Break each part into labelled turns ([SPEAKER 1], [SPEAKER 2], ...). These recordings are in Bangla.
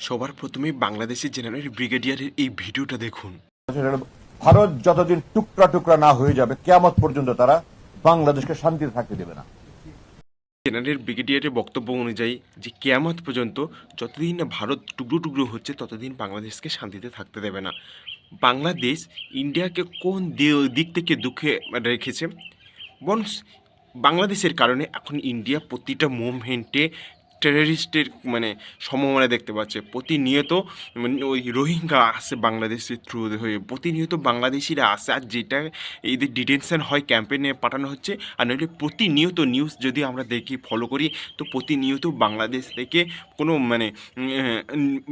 [SPEAKER 1] সবার প্রথমে বাংলাদেশের জেনারেল ব্রিগেডিয়ারের এই ভিডিওটা দেখুন।
[SPEAKER 2] ভারত যতদিন টুকরা টুকরা না হয়ে যাবে কিয়ামত পর্যন্ত তারা বাংলাদেশকে শান্তিতে থাকতে দেবে না।
[SPEAKER 1] জেনারেল ব্রিগেডিয়ারের বক্তব্য অনুযায়ী যে কেয়ামত পর্যন্ত যতদিন না ভারত টুকরো টুকরো হচ্ছে ততদিন বাংলাদেশকে শান্তিতে থাকতে দেবে না। বাংলাদেশ ইন্ডিয়াকে কোন দিক থেকে দুঃখে রেখেছে? বরং বাংলাদেশের কারণে এখন ইন্ডিয়া প্রতিটা মুভমেন্টে টেররিস্টের সম্ভাবনা দেখতে পাচ্ছে। প্রতিনিয়ত ওই রোহিঙ্গা আসে বাংলাদেশের থ্রু হয়ে, প্রতিনিয়ত বাংলাদেশিরা আসে, আর যেটা এদের ডিটেনশন হয় ক্যাম্পেইনে পাঠানো হচ্ছে। আর নইলে প্রতিনিয়ত নিউজ যদি আমরা দেখি ফলো করি তো প্রতিনিয়ত বাংলাদেশ থেকে কোনো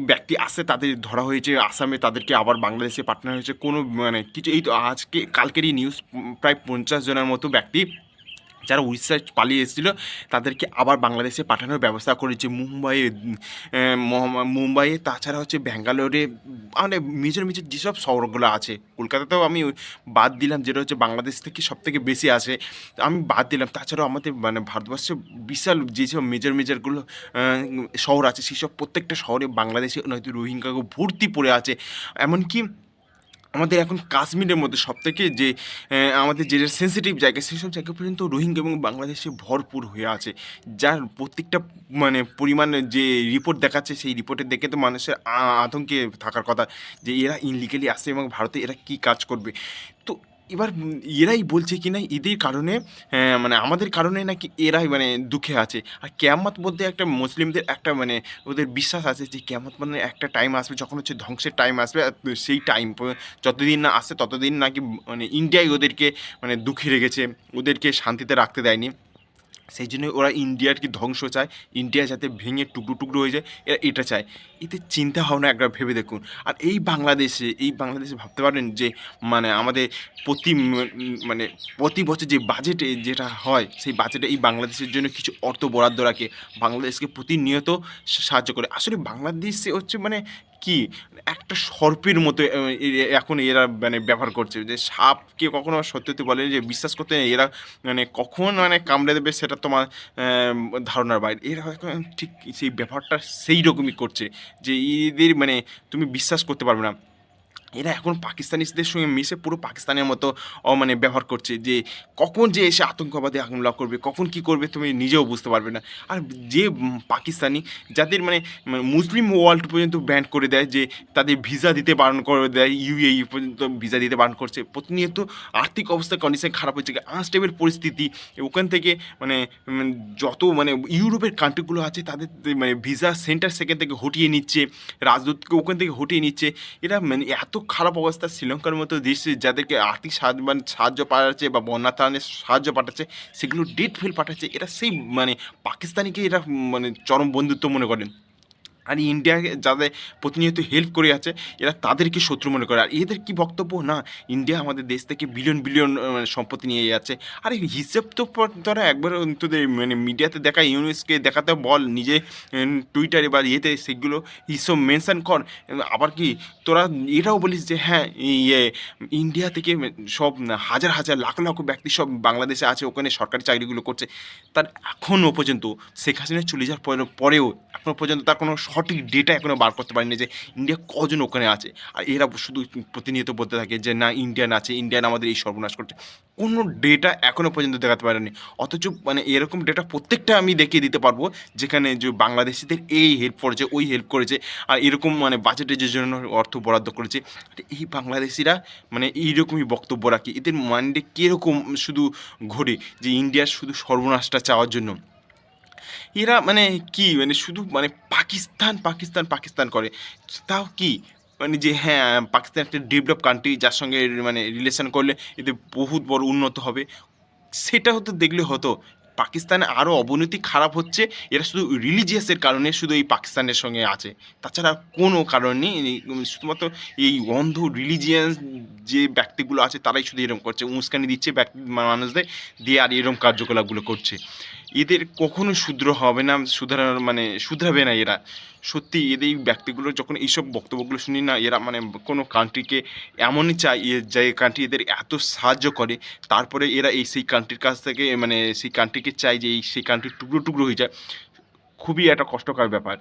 [SPEAKER 1] ব্যক্তি আসে, তাদের ধরা হয়েছে আসামে, তাদেরকে আবার বাংলাদেশে পাঠানো হয়েছে। কোনো কিছু এই তো আজকে কালকেরই নিউজ, প্রায় 50 জনের মতো ব্যক্তি যারা উড়িষ্যায় পালিয়ে এসেছিলো তাদেরকে আবার বাংলাদেশে পাঠানোর ব্যবস্থা করেছে। মুম্বাইয়ে তাছাড়া হচ্ছে ব্যাঙ্গালোরে, মানে মেজর মেজর যেসব শহরগুলো আছে, কলকাতাতেও আমি বাদ দিলাম, যেটা হচ্ছে বাংলাদেশ থেকে সব থেকে বেশি আছে, আমি বাদ দিলাম। তাছাড়াও আমাদের ভারতবর্ষে বিশাল যেসব মেজরগুলো শহর আছে, সেসব প্রত্যেকটা শহরে বাংলাদেশে নয়তো রোহিঙ্গাকে ভর্তি পড়ে আছে। এমনকি আমাদের এখন কাশ্মীরের মধ্যে সবথেকে যে আমাদের যে সেন্সিটিভ জায়গা, সেসব জায়গা পর্যন্ত রোহিঙ্গা এবং বাংলাদেশে ভরপুর হয়ে আছে। যার প্রত্যেকটা পরিমাণ যে রিপোর্ট দেখাচ্ছে, সেই রিপোর্টের দেখে তো মানুষের আতঙ্কে থাকার কথা যে এরা ইনলিগালি আসছে এবং ভারতে এরা কী কাজ করবে। তো এবার এরাই বলছে কি না এদের কারণে, আমাদের কারণে নাকি এরাই দুঃখে আছে। আর কিয়ামত বলতে একটা মুসলিমদের একটা ওদের বিশ্বাস আছে যে কিয়ামত একটা টাইম আসবে যখন হচ্ছে ধ্বংসের টাইম আসবে। আর সেই টাইম যতদিন না আসে ততদিন নাকি ইন্ডিয়াই ওদেরকে দুঃখে রেখেছে, ওদেরকে শান্তিতে রাখতে দেয়নি। সেই জন্য ওরা ইন্ডিয়ার কি ধ্বংস চায়, ইন্ডিয়া যাতে ভেঙে টুকরো টুকরো হয়ে যায়, এরা এটা চায়। এতে চিন্তা ভাবনা একবার ভেবে দেখুন। আর এই বাংলাদেশে ভাবতে পারেন যে আমাদের প্রতি বছর যে বাজেটে যেটা হয়, সেই বাজেটে এই বাংলাদেশের জন্য কিছু অর্থ বরাদ্দ রাখে, বাংলাদেশকে প্রতিনিয়ত সাহায্য করে। আসলে বাংলাদেশে হচ্ছে কি একটা সর্পের মতো এখন এরা ব্যবহার করছে। যে সাপকে কখনো সত্যি সত্যি বলে যে বিশ্বাস করতে নেই, এরা কখন কামড়ে দেবে সেটা তোমার ধারণার বাইরে। এরা এখন ঠিক সেই ব্যাপারটা সেই রকমই করছে যে এদের তুমি বিশ্বাস করতে পারবে না। এরা এখন পাকিস্তানিদের সঙ্গে মিশে পুরো পাকিস্তানের মতো ব্যবহার করছে, যে কখন যে এসে আতঙ্কবাদী হামলা করবে, কখন কি করবে তুমি নিজেও বুঝতে পারবে না। আর যে পাকিস্তানি যাদের মুসলিম ওয়ার্ল্ড পর্যন্ত ব্যান করে দেয়, যে তাদের ভিসা দিতে বারণ করে দেয়, ইউএই পর্যন্ত ভিসা দিতে বারণ করছে, প্রতিনিয়ত আর্থিক অবস্থা কন্ডিশন খারাপ হচ্ছে, আনস্টেবল পরিস্থিতি। ওখান থেকে যত ইউরোপের কান্ট্রিগুলো আছে তাদের ভিসা সেন্টার সেখান থেকে হটিয়ে নিচ্ছে, রাজদূতকে ওখান থেকে হটিয়ে নিচ্ছে। এরা এত খারাপ অবস্থা, শ্রীলঙ্কার মতো দেশে যাদেরকে আর্থিক সাহায্য পাঠাচ্ছে বা বন্যা ত্রাণের সাহায্য পাঠাচ্ছে, সেগুলো ডেট ফেল পাঠাচ্ছে। এরা সেই পাকিস্তানিকে এরা চরম বন্ধুত্ব মনে করেন। আর ইন্ডিয়াকে যাদের প্রতিনিয়ত হেল্প করে আছে, এরা তাদেরকে শত্রু মনে করে। আর এদের কি বক্তব্য, না ইন্ডিয়া আমাদের দেশ থেকে বিলিয়ন বিলিয়ন সম্পত্তি নিয়ে যাচ্ছে। আর এই হিসেব তো তোরা একবার তোদের মিডিয়াতে দেখা, ইউনিসকে দেখাতে বল, নিজে টুইটারে বা ইয়েতে সেগুলো হিসেব মেনশন কর। আবার কি তোরা এটাও বলিস যে হ্যাঁ ইন্ডিয়া থেকে সব হাজার হাজার লাখ লাখ ব্যক্তি সব বাংলাদেশে আছে, ওখানে সরকারি চাকরিগুলো করছে। তার এখনও পর্যন্ত শেখ হাসিনা চলে যাওয়ার পরেও এখনও পর্যন্ত তার কোনো সঠিক ডেটা এখনও বার করতে পারেনি যে ইন্ডিয়া কজন ওখানে আছে। আর এরা শুধু প্রতিনিয়ত বলতে থাকে যে না ইন্ডিয়ান আছে, ইন্ডিয়ান আমাদের এই সর্বনাশ করছে। কোনো ডেটা এখনও পর্যন্ত দেখাতে পারেনি। অথচ এরকম ডেটা প্রত্যেকটা আমি দেখিয়ে দিতে পারবো, যেখানে যে বাংলাদেশিদের এই হেল্প করেছে, ওই হেল্প করেছে, আর এরকম বাজেটের যে জন্য অর্থ বরাদ্দ করেছে। এই বাংলাদেশিরা এইরকমই বক্তব্য রাখে। এদের মাইন্ডে কীরকম শুধু ঘোরে যে ইন্ডিয়ার শুধু সর্বনাশটা চাওয়ার জন্য। এরা কি শুধু পাকিস্তান পাকিস্তান পাকিস্তান করে। তাও কি যে হ্যাঁ পাকিস্তান একটা ডেভেলপ কান্ট্রি, যার সঙ্গে রিলেশন করলে এদের বহুত বড় উন্নত হবে, সেটা হতো দেখলে হতো। পাকিস্তানে আরও অবনতি খারাপ হচ্ছে, এরা শুধু রিলিজিয়াসের কারণে শুধু এই পাকিস্তানের সঙ্গে আছে, তাছাড়া কোনো কারণ নেই। শুধুমাত্র এই অন্ধ রিলিজিয়াস যে ব্যক্তিগুলো আছে তারাই শুধু এরকম করছে, উস্কানি দিচ্ছে মানুষদের দিয়ে, আর এরকম কার্যকলাপগুলো করছে। এদের কখনো শুধরো হবে না, শুধরাবে না এরা। সত্যি এদের এই ব্যক্তিগুলো যখন এইসব বক্তব্যগুলো শুনি না, এরা কোনো কান্ট্রিকে এমনই চায় যে কান্ট্রি এদের এত সাহায্য করে, তারপরে এরা সেই কান্ট্রির কাছ থেকে সেই কান্ট্রিকে চায় যে সেই কান্ট্রি টুকরো টুকরো হয়ে যায়। খুবই একটা কষ্টকর ব্যাপার।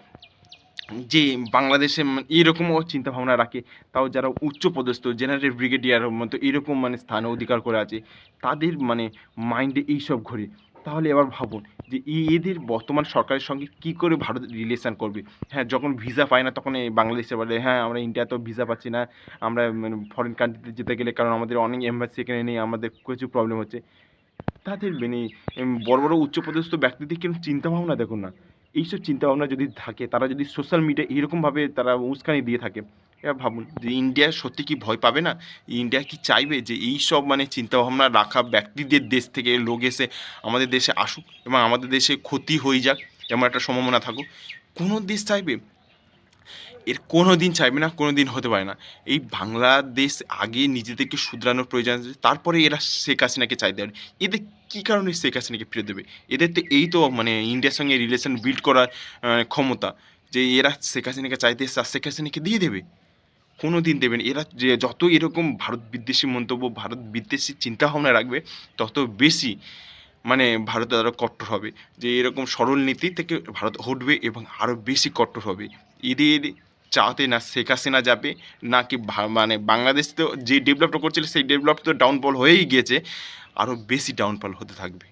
[SPEAKER 1] যে বাংলাদেশে এরকমও চিন্তাভাবনা রাখে, তাও যারা উচ্চপদস্থ জেনারেল ব্রিগেডিয়ারের মতো এরকম স্থান অধিকার করে আছে, তাদের মাইন্ডে এইসব ঘোরে। তাহলে এবার ভাবুন যে এদের বর্তমান সরকারের সঙ্গে কী করে ভারত রিলেশন করবে? হ্যাঁ, যখন ভিসা পায় না তখন এই বাংলাদেশে বলে, হ্যাঁ, আমরা ইন্ডিয়াতেও ভিসা পাচ্ছি না, আমরা ফরেন কান্ট্রিতে যেতে গেলে কারণ আমাদের অনেক এম্বাসি এখানে নেই, আমাদের প্রচুর প্রবলেম হচ্ছে। তাদের বড়, বড় উচ্চপদস্থ ব্যক্তিদের কিরকম চিন্তাভাবনা দেখুন না। এইসব চিন্তাভাবনা যদি থাকে, তারা যদি সোশ্যাল মিডিয়ায় এরকমভাবে তারা উস্কানি দিয়ে থাকে, এবার ভাবুন যে ইন্ডিয়া সত্যি কি ভয় পাবে না? ইন্ডিয়া কি চাইবে যে এইসব চিন্তাভাবনা রাখা ব্যক্তিদের দেশ থেকে লোক এসে আমাদের দেশে আসুক এবং আমাদের দেশে ক্ষতি হয়ে যাক, এমন একটা সম্ভাবনা থাকুক? কোনো দেশ চাইবে? এর কোনো দিন চাইবে না, কোনো দিন হতে পারে না। এই বাংলাদেশ আগে নিজেদেরকে শুধরানোর প্রয়োজন আছে, তারপরে এরা শেখ হাসিনাকে চাইতে পারে। এদের কী কারণে শেখ হাসিনাকে ফিরত দেবে? এদের তো এই তো ইন্ডিয়ার সঙ্গে রিলেশন বিল্ড করার ক্ষমতা, যে এরা শেখ হাসিনাকে চাইতে এসছে আর শেখ হাসিনাকে দিয়ে দেবে? কোনো দিন দেবে না। এরা যে যত এরকম ভারত বিদ্বেষী মন্তব্য, ভারত বিদ্বেষী চিন্তাভাবনা রাখবে, তত বেশি ভারত আরও কট্টর হবে। যে এরকম সরল নীতি থেকে ভারত হটবে এবং আরও বেশি কট্টর হবে। এদের চাতে না শেখ হাসিনা যাবে, না কি বাংলাদেশ তো যে ডেভেলপটা করছিল সেই ডেভেলপ তো ডাউনফল হয়েই গিয়েছে, আরও বেশি ডাউনফল হতে থাকবে।